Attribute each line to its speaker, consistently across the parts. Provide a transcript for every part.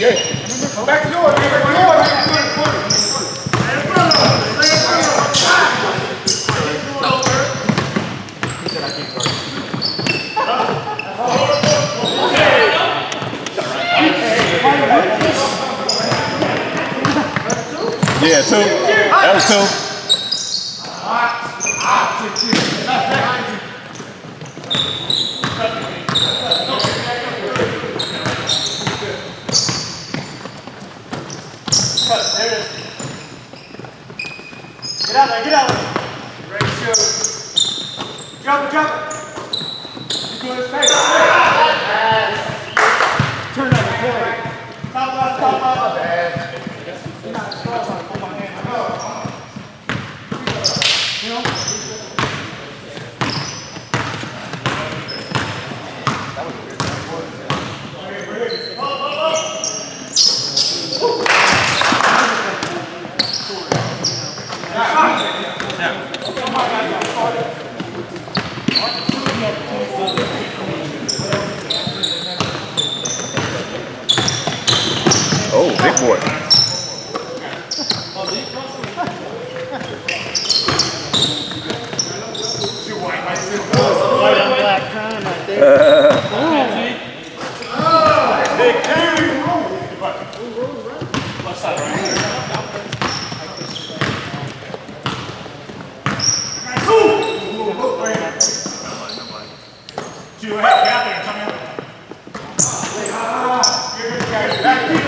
Speaker 1: Go back to yours.
Speaker 2: Yeah, 2. That was 2.
Speaker 1: Get out there, get out there. Ready to shoot. Jump. You do this face. Turn up. Top left. Not bad. You're not strong on my hand. You know? That was weird.
Speaker 2: Oh, big boy.
Speaker 1: White on black crown right there. Big two. Left side, right? Two, hey, get out there, come in. Back, keep it.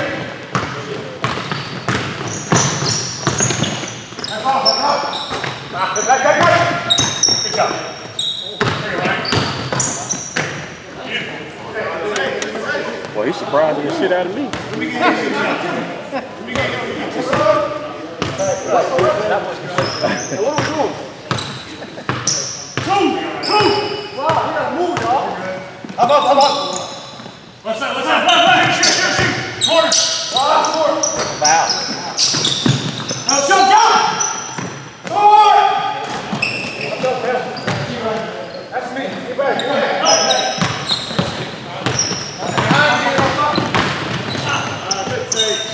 Speaker 1: That's off, that's off. Back. Good job. There you go, Ryan. Beautiful.
Speaker 2: Well, he's surprising the shit out of me.
Speaker 1: Let me get you. Two. Wow, you gotta move, dog. Up. Left side. Shoot. Corner.
Speaker 2: Foul.
Speaker 1: Now jump. Forward. That's me. Get back.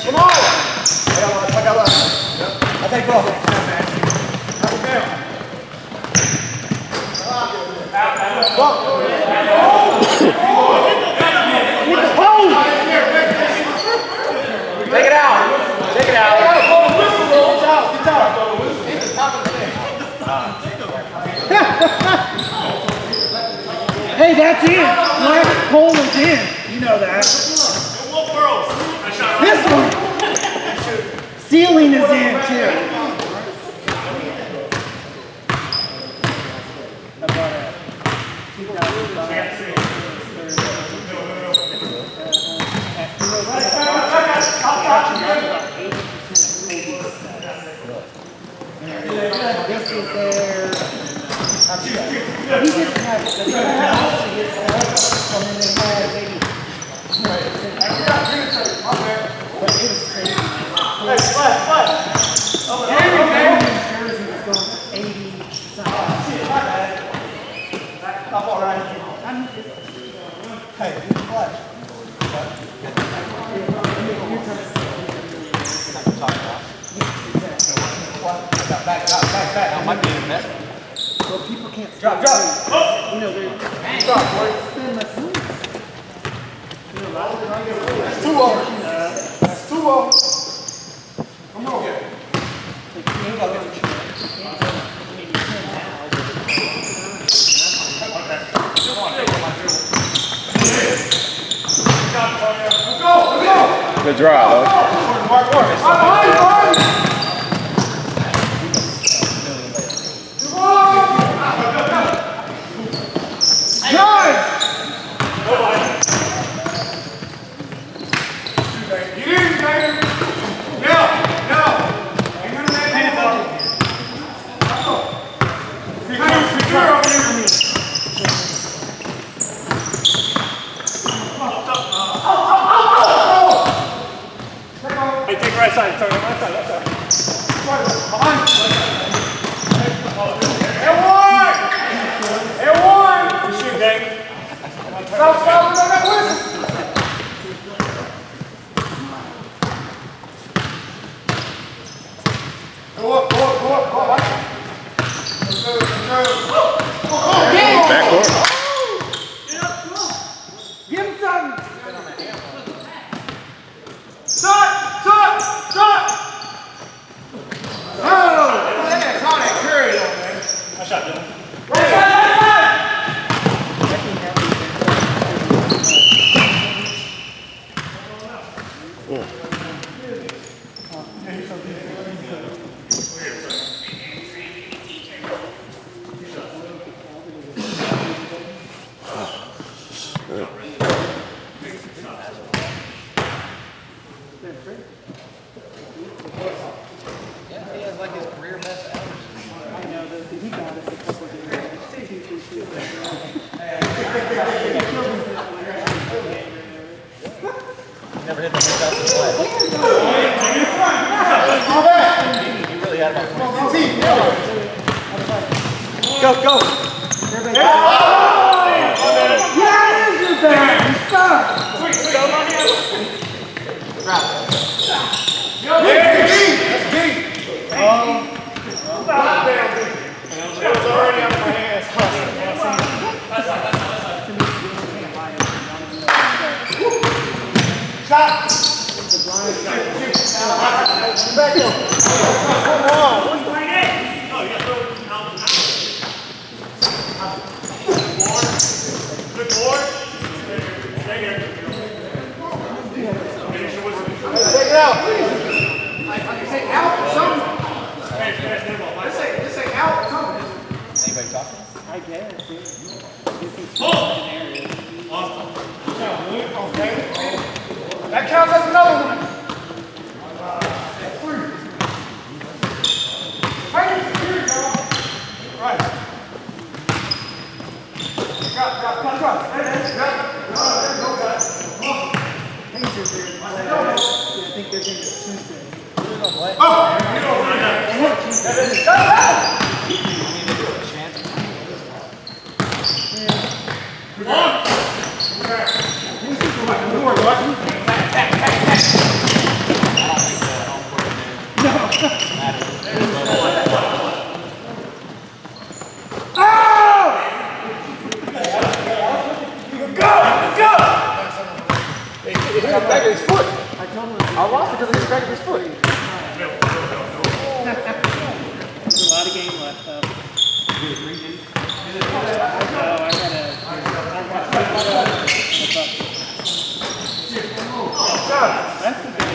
Speaker 1: Come on. I got left. I take ball. Take it out. Get out.
Speaker 3: Hey, that's in. Black pole is in. You know that. This one. Ceiling is in too. This is there. He didn't have it. And then they had maybe. But it was crazy.
Speaker 1: Hey, flat.
Speaker 3: Every game in Jersey was going 80 something.
Speaker 1: All right. Hey, do the flash. Back.
Speaker 4: That might be a mess.
Speaker 3: Well, people can't
Speaker 1: Drop.
Speaker 3: You know, they're spend less money.
Speaker 1: That's two of them. Come on. Let's go.
Speaker 2: Good drive, huh?
Speaker 1: Mark. Right side, left side. Behind. And one. Shoot, Dave. Stop, on that whistle.
Speaker 3: Yeah, he has like his career best average.
Speaker 4: I know that he got us a couple of games.
Speaker 3: Never hit the hit out the play. You really had about 20.
Speaker 1: Go, go.
Speaker 4: Yeah, it is your bad. You suck.
Speaker 1: It's already out of my hands. Shot! Back up. Come on. Good board. Stay here. Take it out. I say out or something. This ain't out or something.
Speaker 3: Anybody talking?
Speaker 4: I guess.
Speaker 1: Okay. That counts as another one. Right. Drop. There it is. Drop. No, got it.
Speaker 4: I think they're going to Tuesday.
Speaker 1: Oh! That is. Go! Come on! Back of his foot. I lost it because it hit the back of his foot.
Speaker 4: There's a lot of game left, though. That's the game.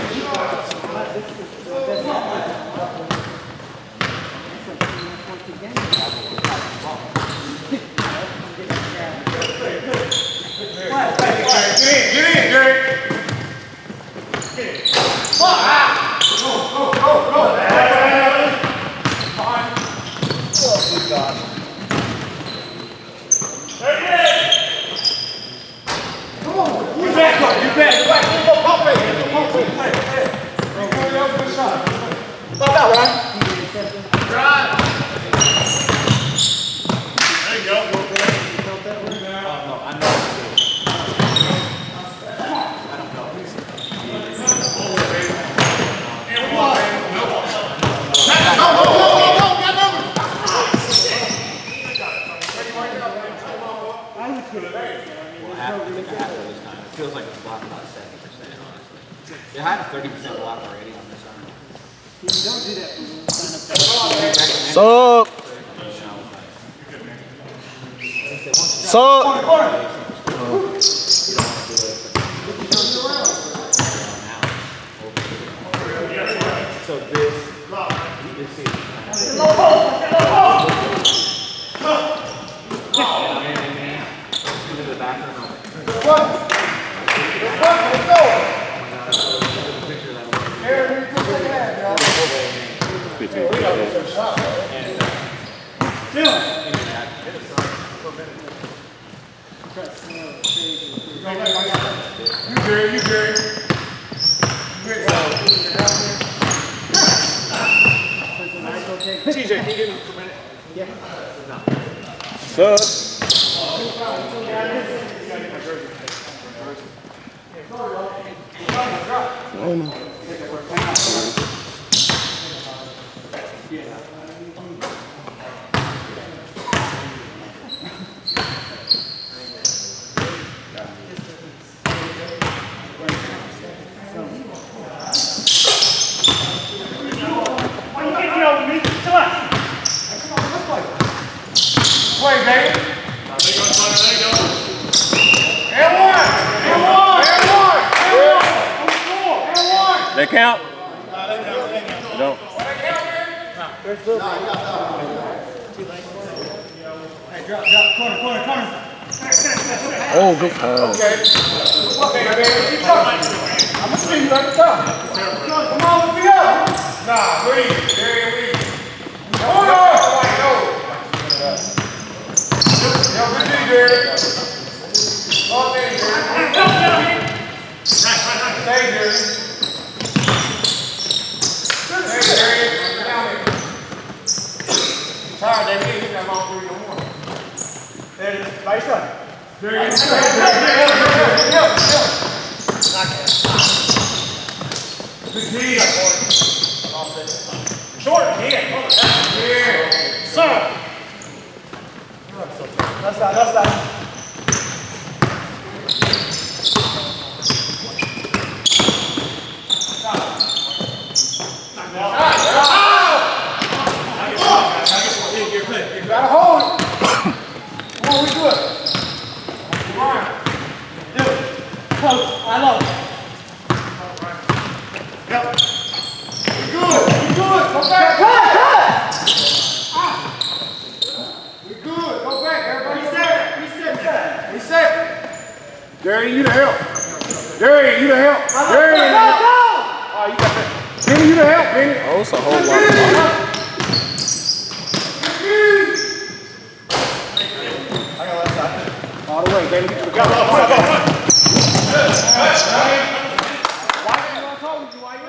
Speaker 1: Get in, Derek. Go.
Speaker 3: Good God.
Speaker 1: Come on. You back. Pump it. Good shot. Stop that, Ryan. Drive. There you go.
Speaker 3: No, I know. It feels like it's blocked about 70%, honestly. It had a 30% block already on this arm.
Speaker 4: Don't do that.
Speaker 3: So this, you can see. Into the bathroom.
Speaker 1: Let's go. You Gary.
Speaker 2: TJ, can you give me for a minute?
Speaker 4: Yeah.
Speaker 2: Sub.
Speaker 1: Play, baby. And one.
Speaker 2: They count? No.
Speaker 1: Hey, drop, corner.
Speaker 2: Oh, good call.
Speaker 1: Okay, baby. Keep talking. I'm gonna see you. Come on, let's go. Nah, breathe. Very weak. Hold on. Yo, good knee, Derek. Long knee, Derek. Stay, Derek. Stay, Derek. Down here. Tired, David. You got long three no more. There it is. By your side. There it is. Good knee. Short, yeah. Yeah. Sir. That's that. You gotta hold it. Come on, we do it. Come on. Do it. Close. I love it. Yep. We good. Go back. Cut. We good. Go back. Everybody reset. Darian, you the help. Darian, you the help. Darian. Go. Oh, you got that. Benny, you the help, Benny.
Speaker 2: Oh, it's a whole lot.
Speaker 1: All the way, baby. Go. Why you want to talk with you? Why you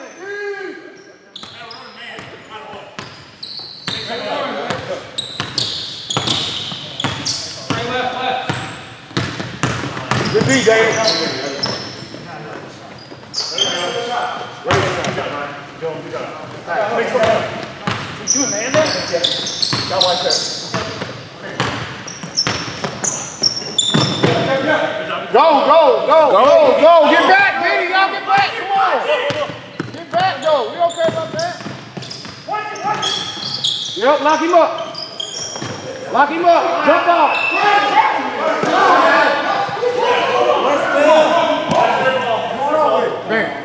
Speaker 1: good beat, David. Go. Get back, Benny. Y'all get back. Come on. Get back, go. We okay about that? Yep, lock him up. Jump off. Ben.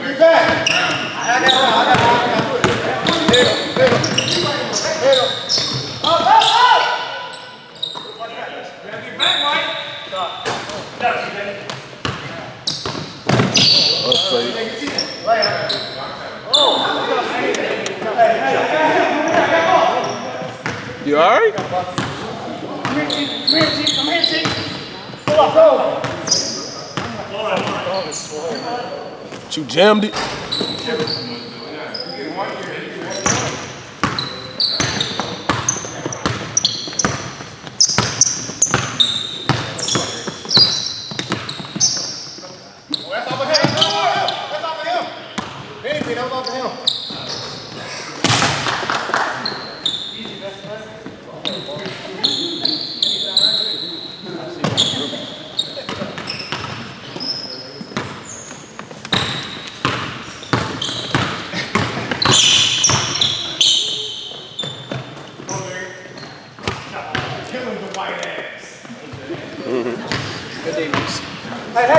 Speaker 1: Get back.
Speaker 2: You all right?
Speaker 1: Come here, T. Go.
Speaker 2: You jammed it. Hey,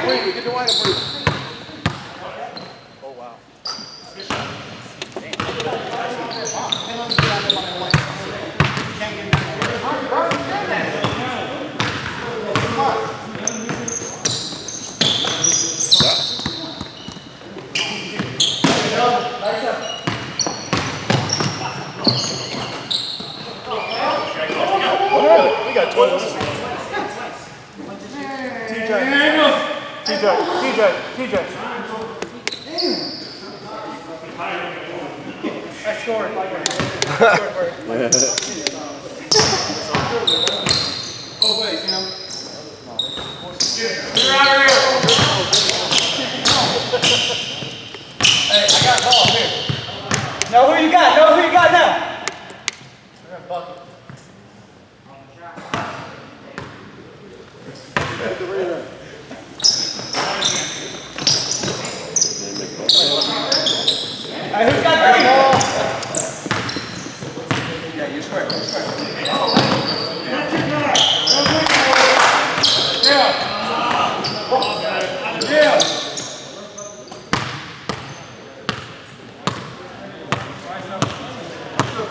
Speaker 2: Green! Get the white breathe. Oh, wow. We got 12. TJ. I scored. Oh, wait, Sam. Get out of here. Who's got three?
Speaker 3: Yeah, you're square.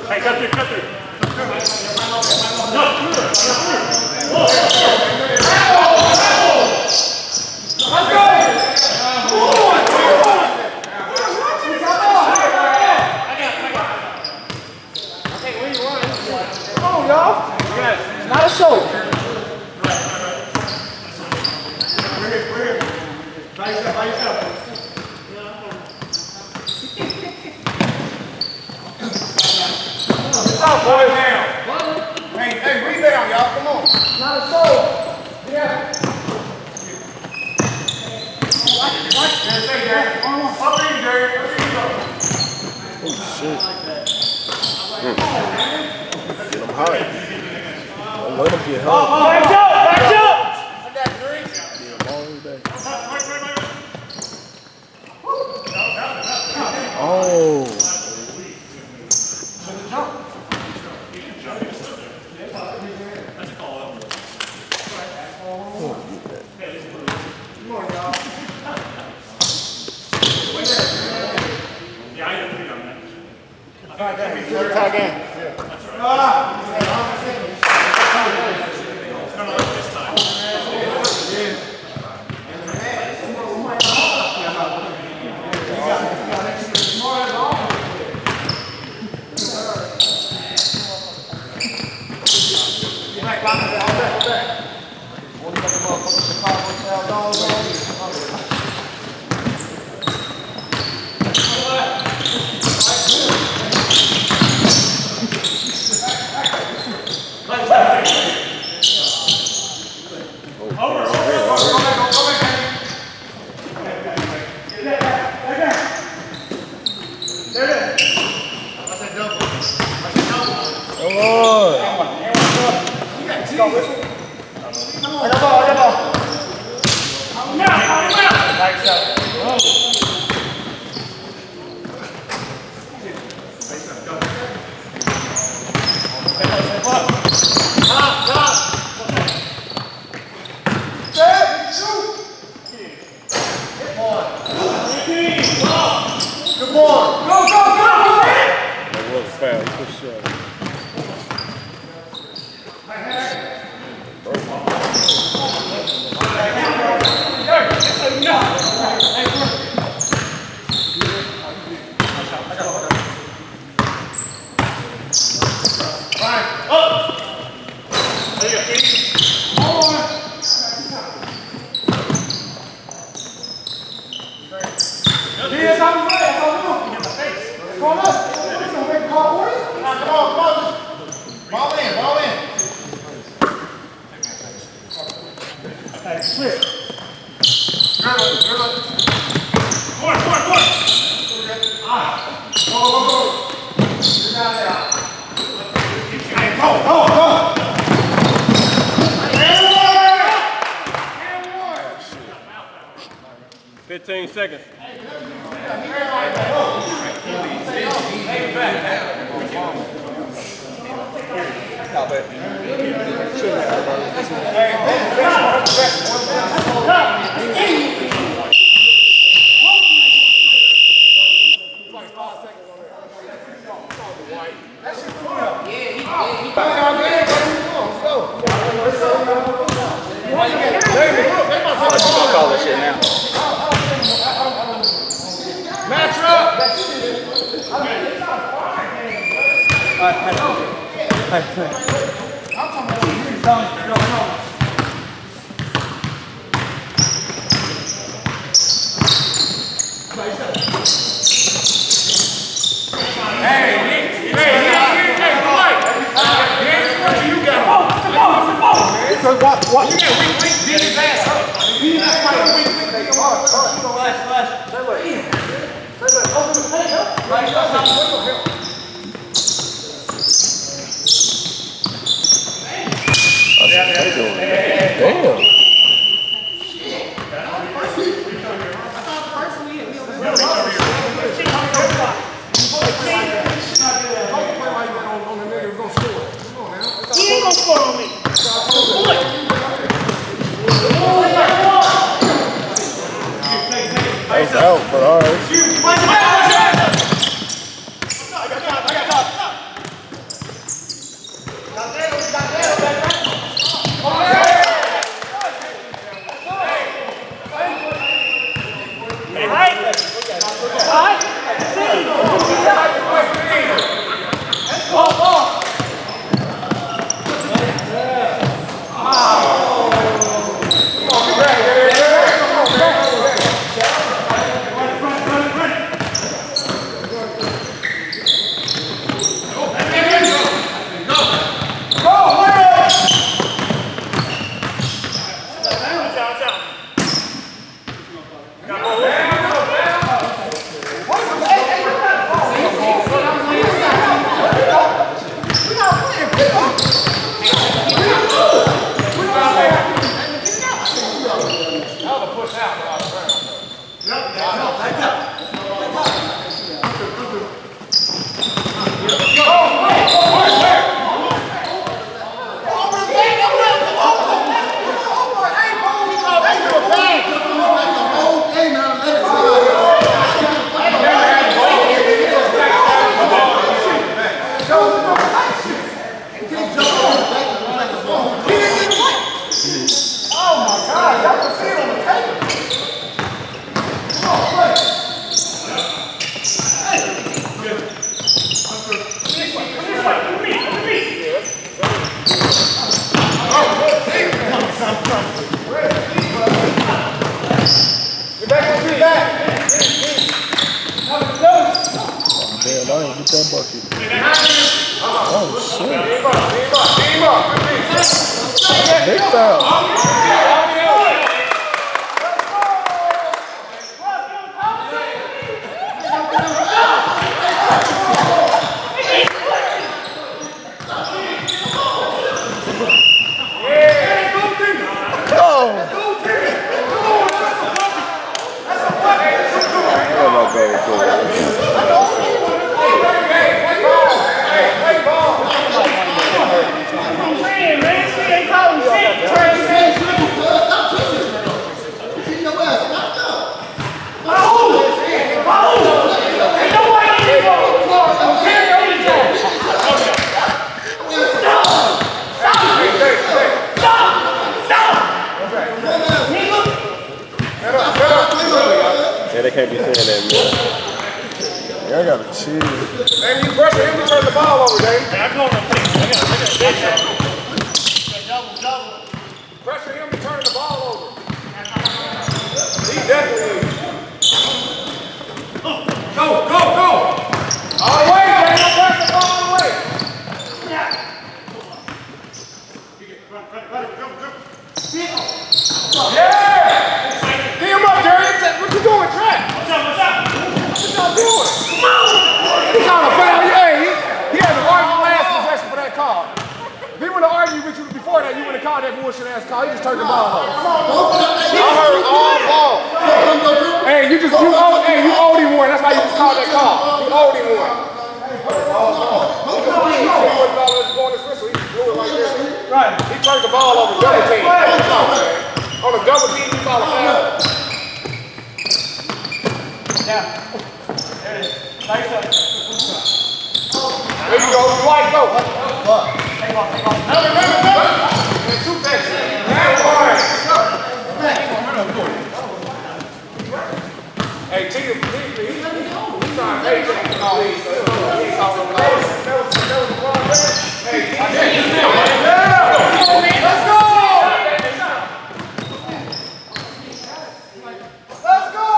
Speaker 2: Hey, cut through, cut through.
Speaker 1: Not a show. What's up, boys? Hey, rebound, y'all. Come on. Not a show. Yeah. Oh, shit. Get him high. Don't let him get high.
Speaker 2: Back up! Back up!
Speaker 1: Oh. Tie game. Seconds.
Speaker 3: Call this shit now.
Speaker 1: Match up! What? You got weak, beat his ass up. Beat his ass up. Weak.
Speaker 5: I thought the first we
Speaker 1: was out, but all right. Yeah, they can't be saying that, man. Yeah, I gotta chill. Man, you pressure him to turn the ball over, Dave.
Speaker 2: I got double.
Speaker 1: Pressure him to turn the ball over. He definitely is. Go! All the way, Dave. Don't press the ball all the way. Yeah! Get him up, Jerry. What you doing, Trent?
Speaker 2: What's up?
Speaker 1: What y'all doing? Come on! He trying to foul you. Hey, he had to argue last possession for that call. If he would have argued with you before that, you would have called that bullshit ass call. He just turned the ball over. I heard all ball. Hey, you owed him one. That's why you just called that call. You owed him one.
Speaker 2: Right.
Speaker 1: He turned the ball over double team. On a double team, you call a foul.
Speaker 2: Yeah. There it is. Nice up.
Speaker 1: There you go. Dwight, go.
Speaker 2: Take off.
Speaker 1: Shoot that shit. Hey, he's trying to make it. Let's go!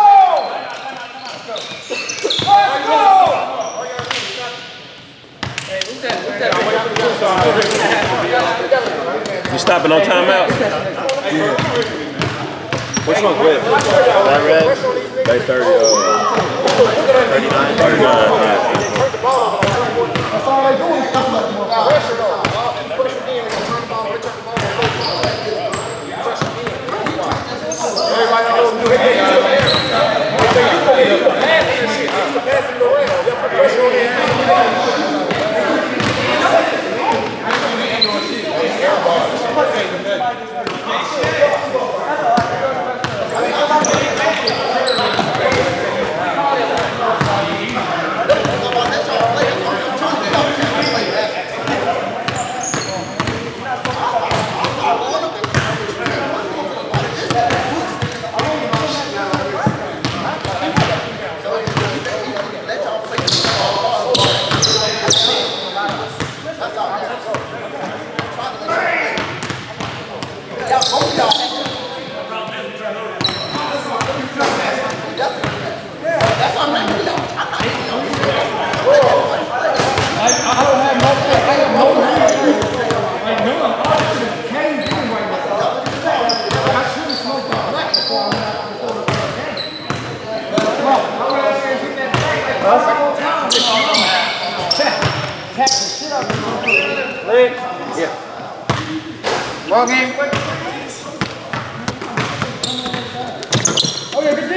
Speaker 5: You stopping on timeout? Yeah. Which one's red? That red? They 30, 39.
Speaker 1: That's all they doing is pressure though. Pressure in and turn the ball, they turn the ball over. Everybody knows you hit that. You can pass this shit. You can pass it around. You put pressure on it. Red. Yeah. Ball game. Oh yeah, good D.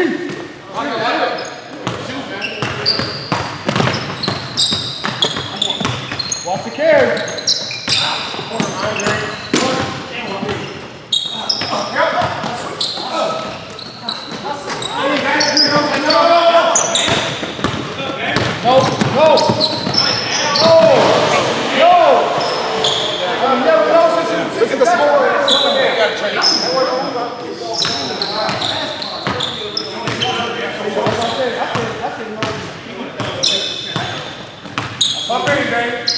Speaker 1: Walk the carry. No. Look at the score. Up in, Dave.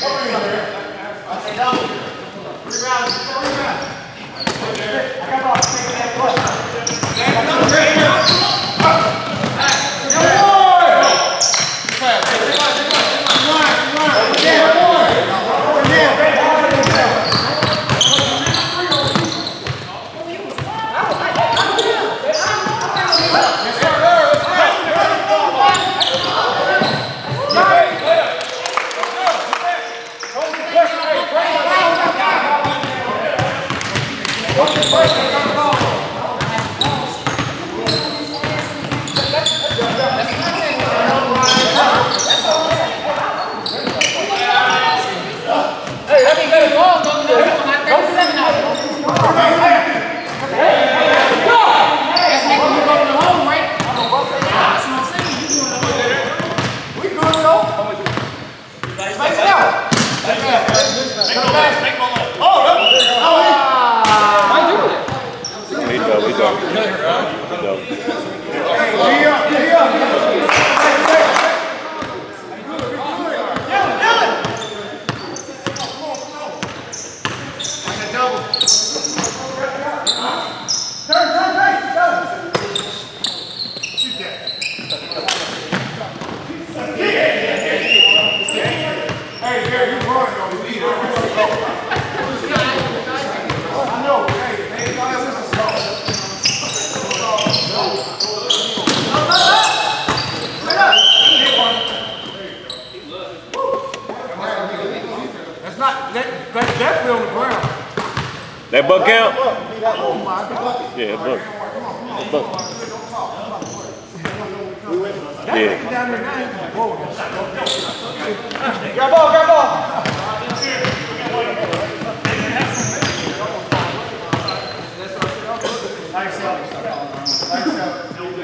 Speaker 1: That's definitely on the ground.
Speaker 5: That buck count?
Speaker 1: Oh my God.
Speaker 5: Yeah, buck. Buck.
Speaker 1: Yeah. Down there now.
Speaker 2: Grab ball, grab ball.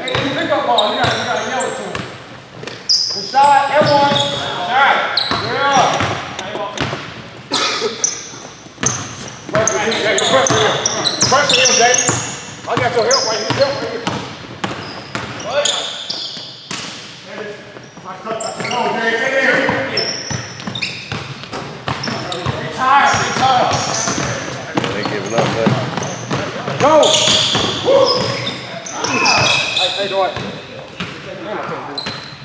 Speaker 1: Hey, pick up ball. You gotta yell it to him. Good shot, everyone. All right. Yeah. Pressure him, David. I got your help right here. Help right here. Retire.
Speaker 5: They giving up, man.
Speaker 1: Go. Hey, Dwight.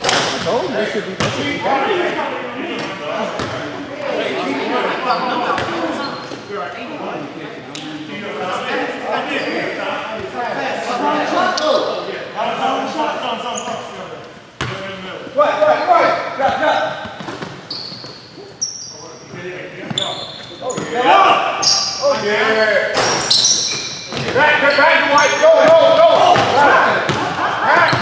Speaker 1: I told him they should be Right. Oh yeah. Back, Dwight. Go. Back.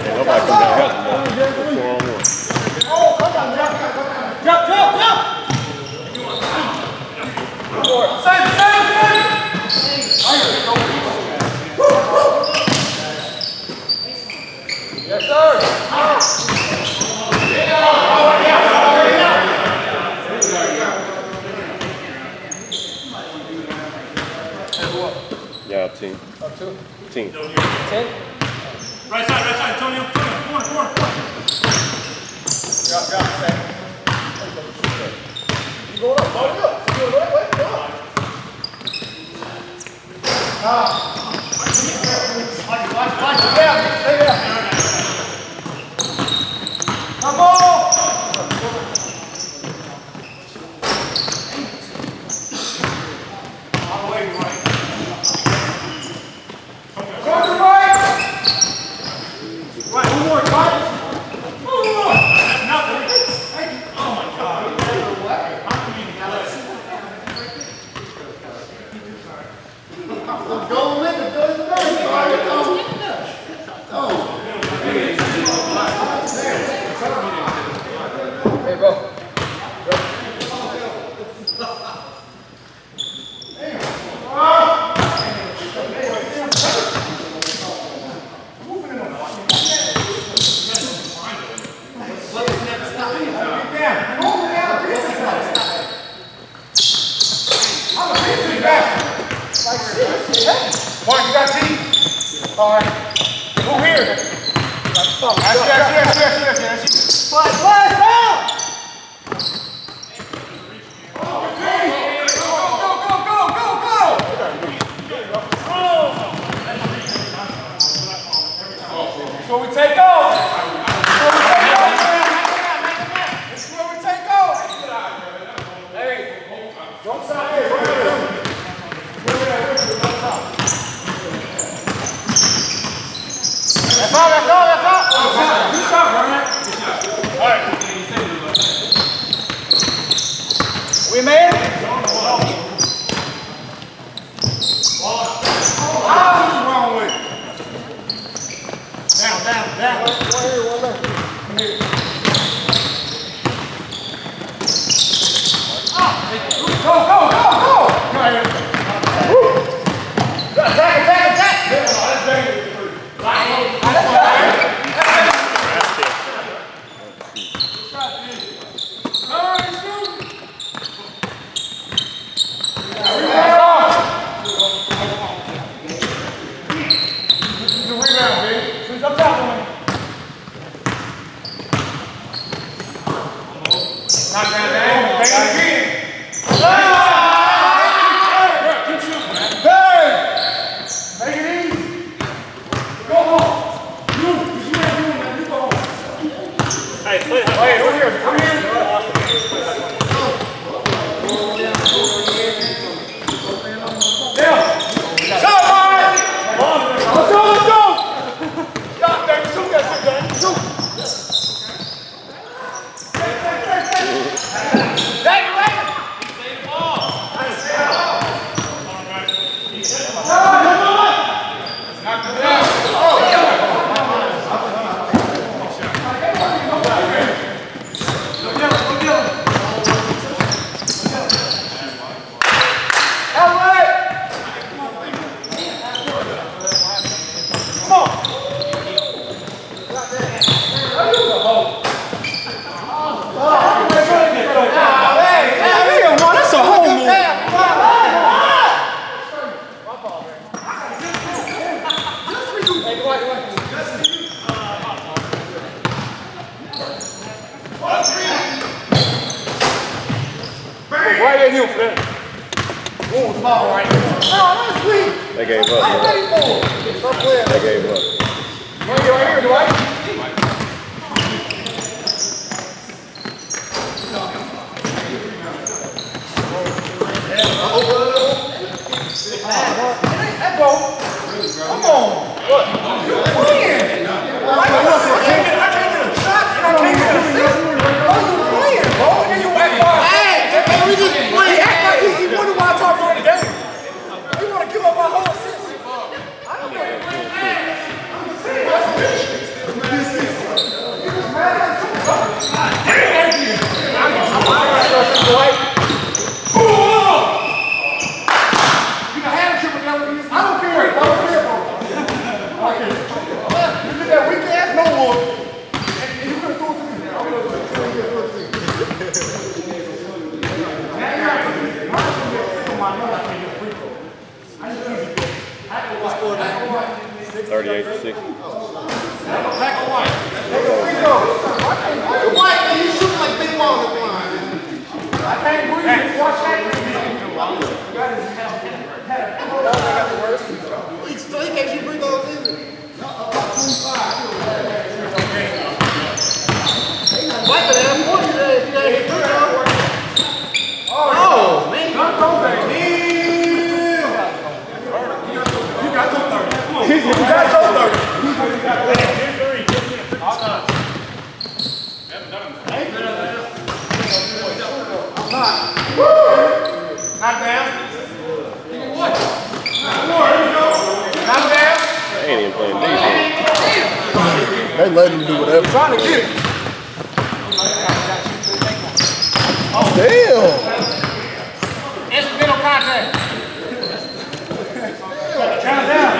Speaker 5: Yeah, nobody come down help them, though. 4-on-1.
Speaker 1: Oh, come on, jump. Same. Yes, sir.
Speaker 5: Yeah, team. Team.
Speaker 2: 10. Right side, Antonio. Come on.
Speaker 1: Drop, second. You going up, hold it up. You doing right way, go up. Watch. Stay there. Come on. All the way right. Go to the right. Right, one more, right. Mark, you got teeth? All right. Who here? That's where we take off. This is where we take off. Hey, don't stop here. That's all. You stop, Ryan. All right. We made it? What's wrong with it? Down. Come here. Go. Come here. Attack. Right at him for that. Oh, it's ball right there. No, that's sweet.
Speaker 5: They gave up.
Speaker 1: I'm ready for it.
Speaker 5: They gave up.
Speaker 1: Right here, Dwight. That go. Come on. What? You're playing. I can't get a shot and I can't get a assist. Oh, you're playing, bro. And then you act like, hey, we just play. Act like he wonder why I talk during the game. You want to give up my whole assist. I don't know. I'm just saying. That's a bitch. You just mad at me. Thank you. You can have a triple double. I don't care. I don't care, bro. Okay. You did that weak ass no more. And you could have thrown it to me. I'm going to do it. Now you have to do it. I'm going to do it. I can't get a free throw. I just do it. I have to watch.
Speaker 5: 38-6.
Speaker 1: Black or white? Free throw. The white, man, you shoot like big balls at the line. I can't breathe. Watch that. He can't you bring those in. Wipe it out. Oh, man. Don't go back. You got your 30. Come on. You got your 30. Knock down. What? ain't letting him do whatever. Trying to get it. Damn.
Speaker 2: Incidental contact. Count down.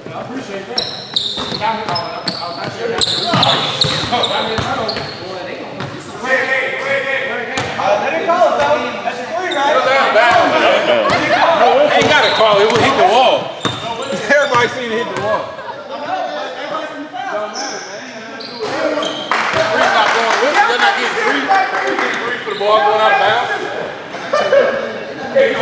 Speaker 2: I appreciate that.
Speaker 4: They didn't call it though. That's a 3, right?
Speaker 5: Ain't got to call it. It will hit the wall. Everybody seen it hit the wall. They're not getting three. They're getting 3 for the ball going out of bounds.
Speaker 1: Here we go.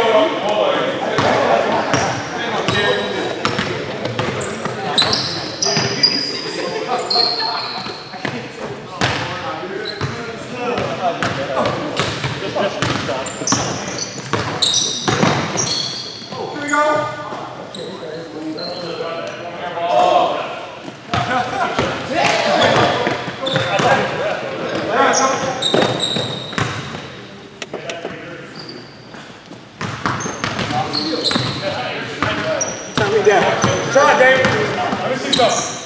Speaker 2: Turn me down. Try, Dave. Let me see something.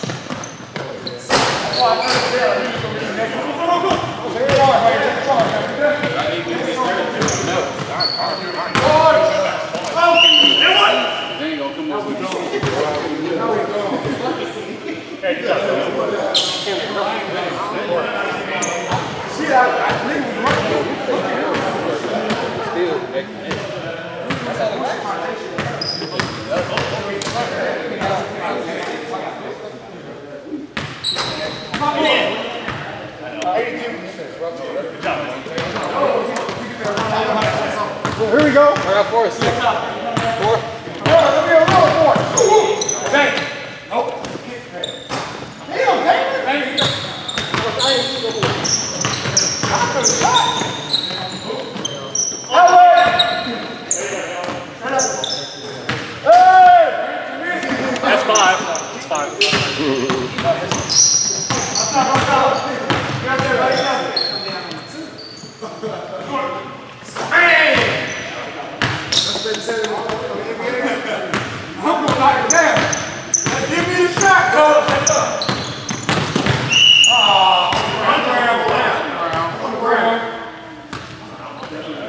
Speaker 1: Here we go.
Speaker 5: I got 4 or 6. 4.
Speaker 2: That's 5. That's 5.
Speaker 1: I'm gonna knock it down. Give me the shot, coach.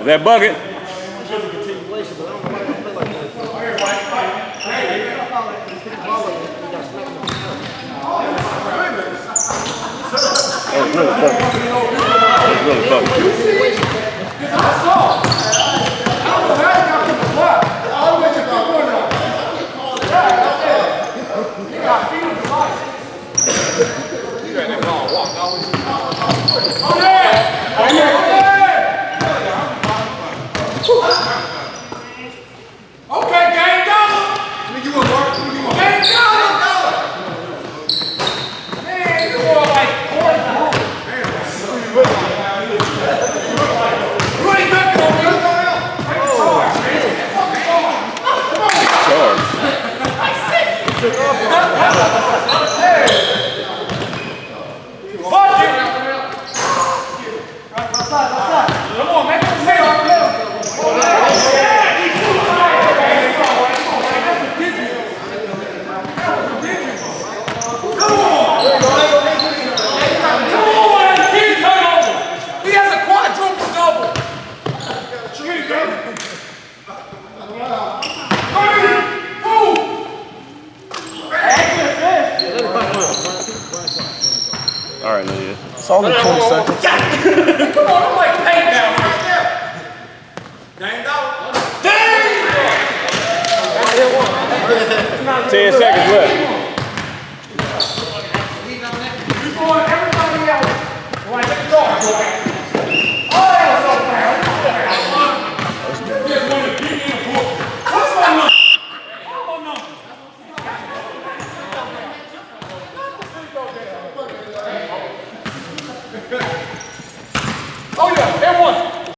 Speaker 5: That bucket.
Speaker 1: Okay, gang, go. Let me give you a mark. Gang, go. Man, you are like you ain't dunking on me. Come on, make him say he has a quadruple double.
Speaker 5: All right, no, yeah.
Speaker 1: It's only 20 seconds.
Speaker 2: Come on, I'm like paint down right there. Dang out.
Speaker 5: 10 seconds left.
Speaker 2: You going everybody else. Like a dog. Oh, that was so bad. Just want to give me a book. What's my number? What's my number?